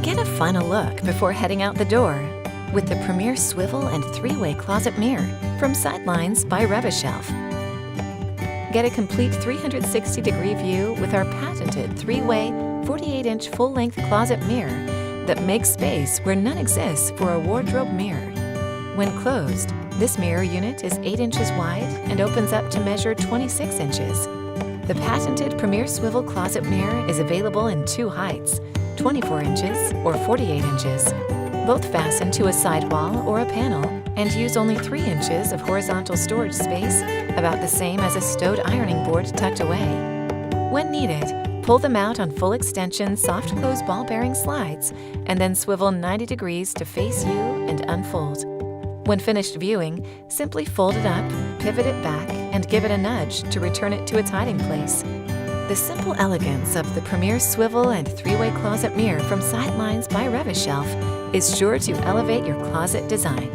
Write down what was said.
Get a final look before heading out the door with the premier swivel and three-way closet mirror from Sidelines by Rev-A-Shelf. Get a complete 360-degree view with our patented three-way 48-inch full-length closet mirror that makes space where none exists for a wardrobe mirror. When closed, this mirror unit is 8 inches wide and opens up to measure 26 inches. The patented Premier Swivel Closet Mirror is available in 2 heights, 24 inches or 48 inches. Both fasten to a sidewall or a panel and use only 3 inches of horizontal storage space, about the same as a stowed ironing board tucked away. When needed, pull them out on full extension soft close ball bearing slides and then swivel 90 degrees to face you and unfold. When finished viewing, simply fold it up, pivot it back, and give it a nudge to return it to its hiding place. The simple elegance of the Premier Swivel and three-way closet mirror from Sidelines by Rev-A-Shelf is sure to elevate your closet design.